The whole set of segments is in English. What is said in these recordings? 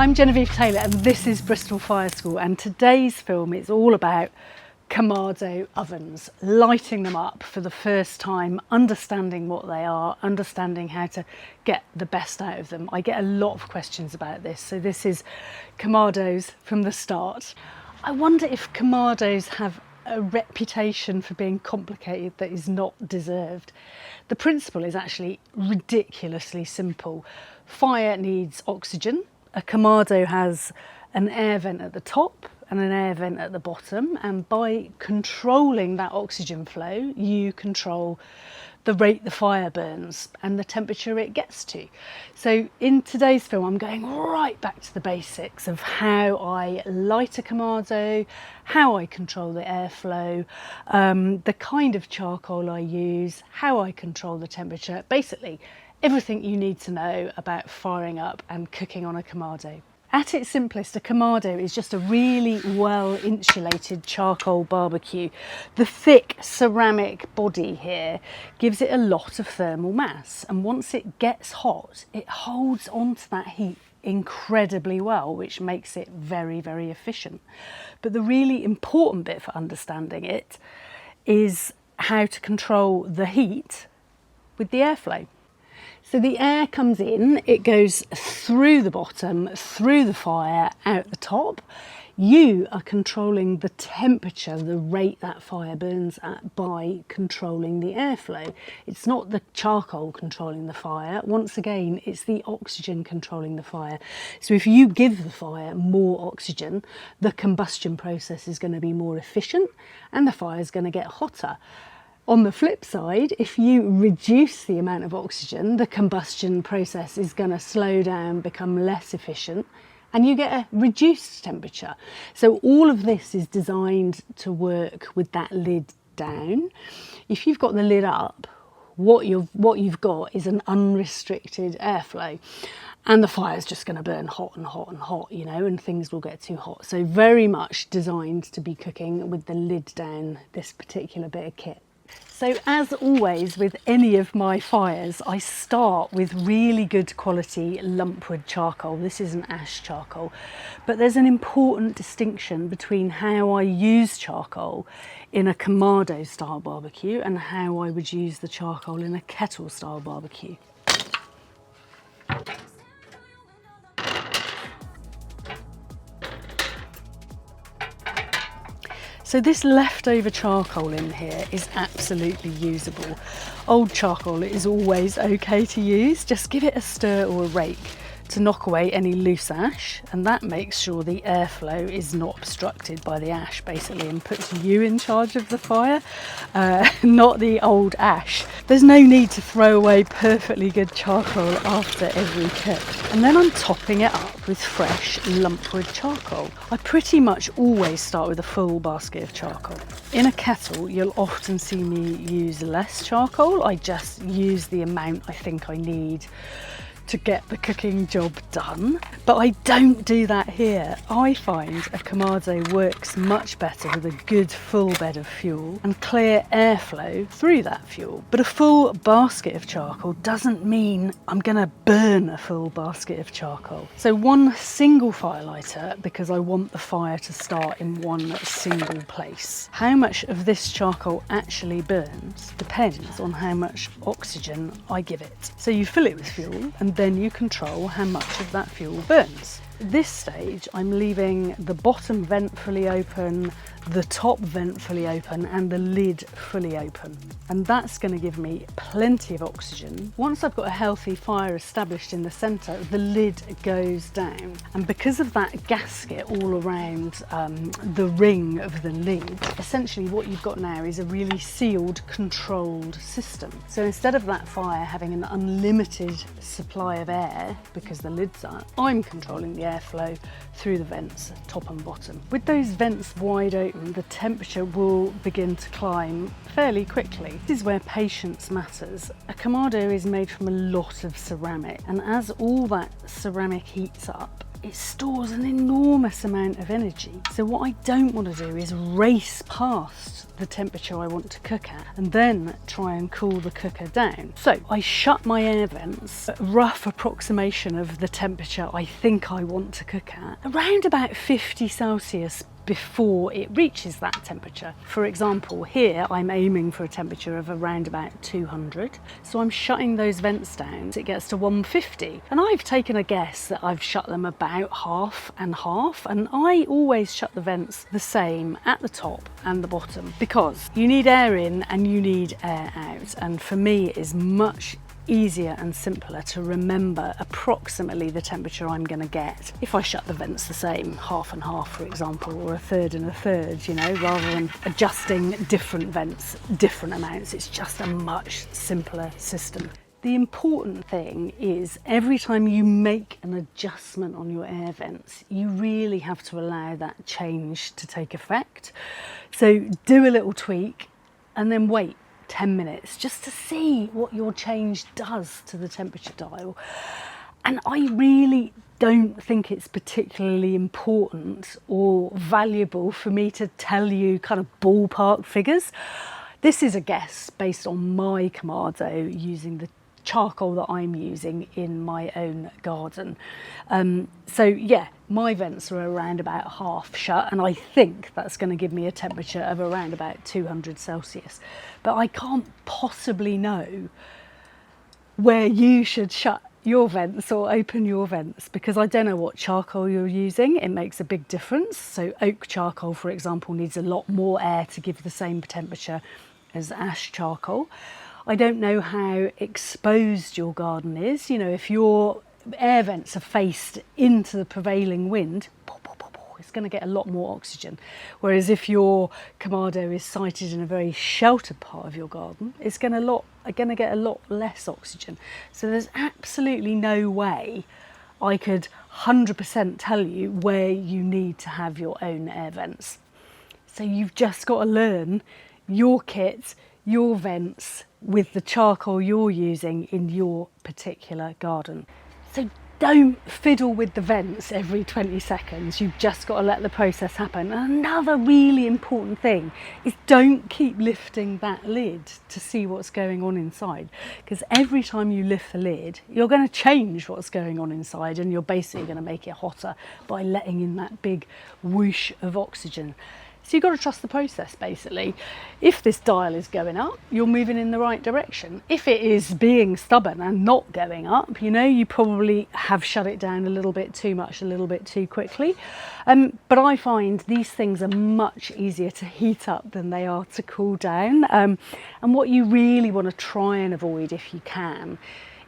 I'm Genevieve Taylor and this is Bristol Fire School, and today's film is all about Kamado ovens, lighting them up for the first time, understanding what they are, understanding how to get the best out of them. I get a lot of questions about this, so this is Kamados from the start. I wonder if Kamados have a reputation for being complicated that is not deserved. The principle is actually ridiculously simple. Fire needs oxygen. A Kamado has an air vent at the top and an air vent at the bottom, and by controlling that oxygen flow you control the rate the fire burns and the temperature it gets to. So in today's film I'm going right back to the basics of how I light a Kamado, how I control the airflow, the kind of charcoal I use, how I control the temperature, basically everything you need to know about firing up and cooking on a Kamado. At its simplest, a Kamado is just a really well insulated charcoal barbecue. The thick ceramic body here gives it a lot of thermal mass, and once it gets hot it holds on to that heat incredibly well, which makes it very, very efficient. But the really important bit for understanding it is how to control the heat with the airflow. So the air comes in, it goes through the bottom, through the fire, out the top. You are controlling the temperature, the rate that fire burns at, by controlling the airflow. It's not the charcoal controlling the fire. Once again, it's the oxygen controlling the fire. So if you give the fire more oxygen, the combustion process is going to be more efficient and the fire is going to get hotter. On the flip side, if you reduce the amount of oxygen, the combustion process is going to slow down, become less efficient, and you get a reduced temperature. So all of this is designed to work with that lid down. If you've got the lid up, what you've got is an unrestricted airflow. And the fire's just going to burn hot and hot and hot, you know, and things will get too hot. So very much designed to be cooking with the lid down, this particular bit of kit. So as always with any of my fires, I start with really good quality lumpwood charcoal. This is an ash charcoal, but there's an important distinction between how I use charcoal in a Kamado style barbecue and how I would use the charcoal in a kettle style barbecue. So this leftover charcoal in here is absolutely usable. Old charcoal is always okay to use. Just give it a stir or a rake to knock away any loose ash, and that makes sure the airflow is not obstructed by the ash basically, and puts you in charge of the fire, not the old ash. There's no need to throw away perfectly good charcoal after every cook. And then I'm topping it up with fresh lumpwood charcoal. I pretty much always start with a full basket of charcoal. In a kettle you'll often see me use less charcoal. I just use the amount I think I need to get the cooking job done, but I don't do that here. I find a Kamado works much better with a good full bed of fuel and clear airflow through that fuel. But a full basket of charcoal doesn't mean I'm gonna burn a full basket of charcoal. So one single fire lighter, because I want the fire to start in one single place. How much of this charcoal actually burns depends on how much oxygen I give it. So you fill it with fuel and then you control how much of that fuel burns. At this stage I'm leaving the bottom vent fully open, the top vent fully open and the lid fully open, and that's going to give me plenty of oxygen. Once I've got a healthy fire established in the centre, the lid goes down, and because of that gasket all around the ring of the lid, essentially what you've got now is a really sealed, controlled system. So instead of that fire having an unlimited supply of air because the lid's up, I'm controlling the airflow through the vents, top and bottom. With those vents wide open, the temperature will begin to climb fairly quickly. This is where patience matters. A Kamado is made from a lot of ceramic, and as all that ceramic heats up, it stores an enormous amount of energy. So what I don't want to do is race past the temperature I want to cook at and then try and cool the cooker down. So I shut my air vents at a rough approximation of the temperature I think I want to cook at, around about 50 Celsius before it reaches that temperature. For example, here I'm aiming for a temperature of around about 200. So I'm shutting those vents down, it gets to 150. And I've taken a guess that I've shut them about half and half. And I always shut the vents the same at the top and the bottom, because you need air in and you need air out. And for me, it is much easier and simpler to remember approximately the temperature I'm going to get if I shut the vents the same, half and half for example, or a third and a third, you know, rather than adjusting different vents different amounts. It's just a much simpler system. The important thing is every time you make an adjustment on your air vents, you really have to allow that change to take effect. So do a little tweak and then wait 10 minutes just to see what your change does to the temperature dial. And I really don't think it's particularly important or valuable for me to tell you kind of ballpark figures. This is a guess based on my Kamado using the charcoal that I'm using in my own garden. So yeah, my vents are around about half shut, and I think that's going to give me a temperature of around about 200 Celsius. But I can't possibly know where you should shut your vents or open your vents, because I don't know what charcoal you're using. It makes a big difference. So oak charcoal, for example, needs a lot more air to give the same temperature as ash charcoal. I don't know how exposed your garden is. You know, if your air vents are faced into the prevailing wind, it's going to get a lot more oxygen. Whereas if your Kamado is sited in a very sheltered part of your garden, it's going to get a lot less oxygen. So there's absolutely no way I could 100% tell you where you need to have your own air vents. So you've just got to learn your kit, your vents, with the charcoal you're using in your particular garden. So don't fiddle with the vents every 20 seconds. You've just got to let the process happen. And another really important thing is don't keep lifting that lid to see what's going on inside, because every time you lift the lid, you're going to change what's going on inside, and you're basically going to make it hotter by letting in that big whoosh of oxygen. So you've got to trust the process, basically. If this dial is going up, you're moving in the right direction. If it is being stubborn and not going up, you know, you probably have shut it down a little bit too much, a little bit too quickly. But I find these things are much easier to heat up than they are to cool down. And what you really want to try and avoid, if you can,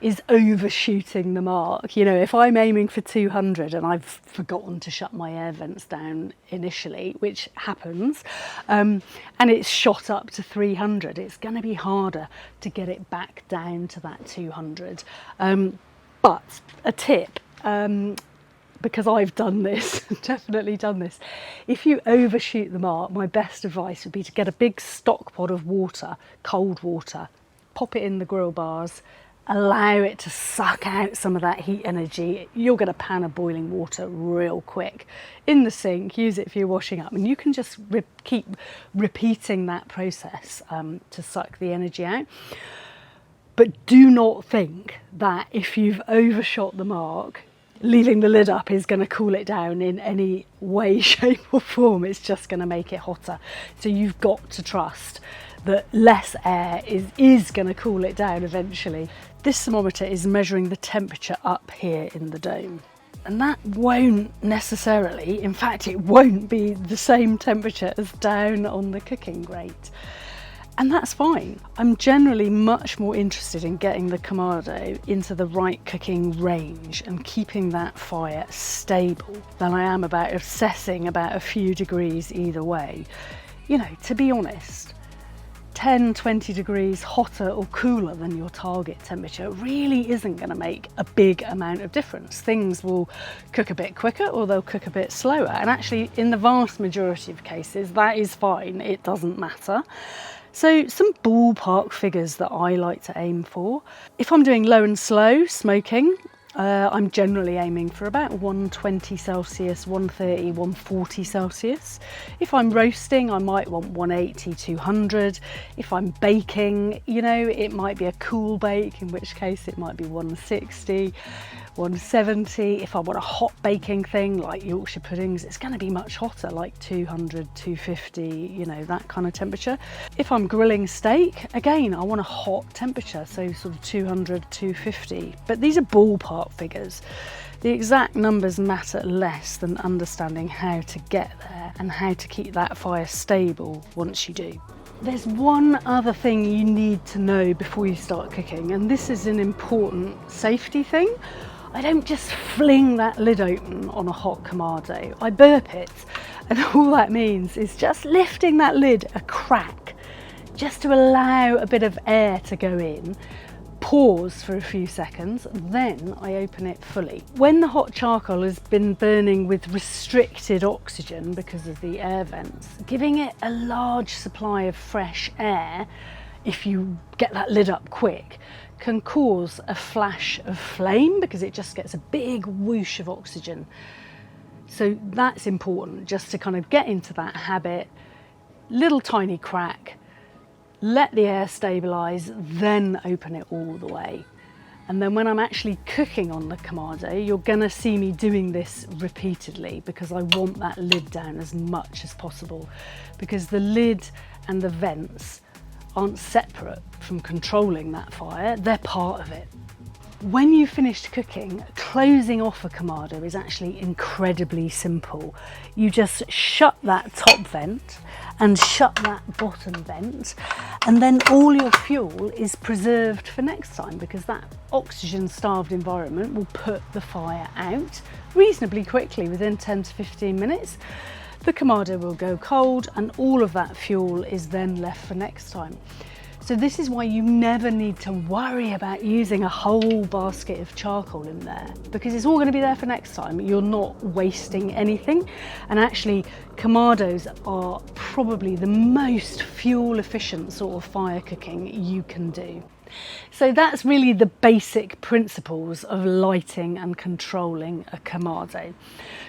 is overshooting the mark. You know, if I'm aiming for 200 and I've forgotten to shut my air vents down initially, which happens, and it's shot up to 300, it's going to be harder to get it back down to that 200. But a tip, because I've done this, definitely done this, if you overshoot the mark, my best advice would be to get a big stock pot of water, cold water, pop it in the grill bars, allow it to suck out some of that heat energy. You'll get a pan of boiling water real quick in the sink. Use it for your washing up, and you can just keep repeating that process to suck the energy out. But do not think that if you've overshot the mark, leaving the lid up is going to cool it down in any way, shape or form. It's just going to make it hotter. So you've got to trust that less air is going to cool it down eventually. This thermometer is measuring the temperature up here in the dome. And that won't necessarily, in fact, it won't be the same temperature as down on the cooking grate. And that's fine. I'm generally much more interested in getting the Kamado into the right cooking range and keeping that fire stable than I am about obsessing about a few degrees either way. You know, to be honest, 10, 20 degrees hotter or cooler than your target temperature really isn't going to make a big amount of difference. Things will cook a bit quicker or they'll cook a bit slower. And actually, in the vast majority of cases, that is fine. It doesn't matter. So some ballpark figures that I like to aim for. If I'm doing low and slow smoking, I'm generally aiming for about 120 Celsius, 130, 140 Celsius. If I'm roasting, I might want 180, 200. If I'm baking, you know, it might be a cool bake, in which case it might be 160, 170. If I want a hot baking thing like Yorkshire puddings, it's going to be much hotter, like 200, 250, you know, that kind of temperature. If I'm grilling steak, again, I want a hot temperature, so sort of 200, 250. But these are ballpark figures. The exact numbers matter less than understanding how to get there and how to keep that fire stable once you do. There's one other thing you need to know before you start cooking, and this is an important safety thing. I don't just fling that lid open on a hot Kamado. I burp it, and all that means is just lifting that lid a crack, just to allow a bit of air to go in, pause for a few seconds, then I open it fully. When the hot charcoal has been burning with restricted oxygen because of the air vents, giving it a large supply of fresh air, if you get that lid up quick, can cause a flash of flame because it just gets a big whoosh of oxygen. So that's important, just to kind of get into that habit, little tiny crack, let the air stabilise, then open it all the way. And then when I'm actually cooking on the Kamado, you're going to see me doing this repeatedly because I want that lid down as much as possible, because the lid and the vents aren't separate from controlling that fire, they're part of it. When you've finished cooking, closing off a Kamado is actually incredibly simple. You just shut that top vent and shut that bottom vent, and then all your fuel is preserved for next time, because that oxygen-starved environment will put the fire out reasonably quickly, within 10 to 15 minutes. The Kamado will go cold and all of that fuel is then left for next time. So this is why you never need to worry about using a whole basket of charcoal in there, because it's all going to be there for next time. You're not wasting anything. And actually, Kamados are probably the most fuel efficient sort of fire cooking you can do. So that's really the basic principles of lighting and controlling a Kamado.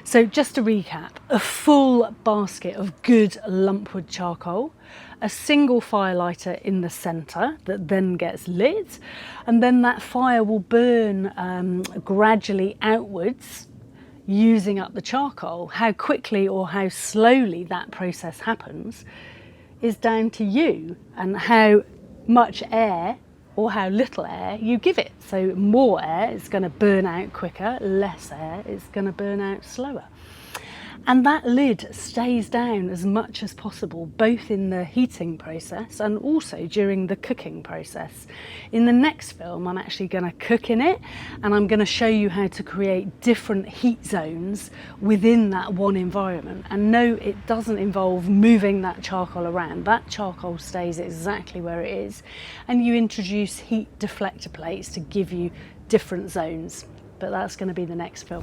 So just to recap, a full basket of good lumpwood charcoal, a single fire lighter in the centre that then gets lit, and then that fire will burn gradually outwards using up the charcoal. How quickly or how slowly that process happens is down to you and how much air or how little air you give it. So more air is going to burn out quicker, less air is going to burn out slower. And that lid stays down as much as possible, both in the heating process and also during the cooking process. In the next film, I'm actually going to cook in it, and I'm going to show you how to create different heat zones within that one environment. And no, it doesn't involve moving that charcoal around. That charcoal stays exactly where it is. And you introduce heat deflector plates to give you different zones. But that's going to be the next film.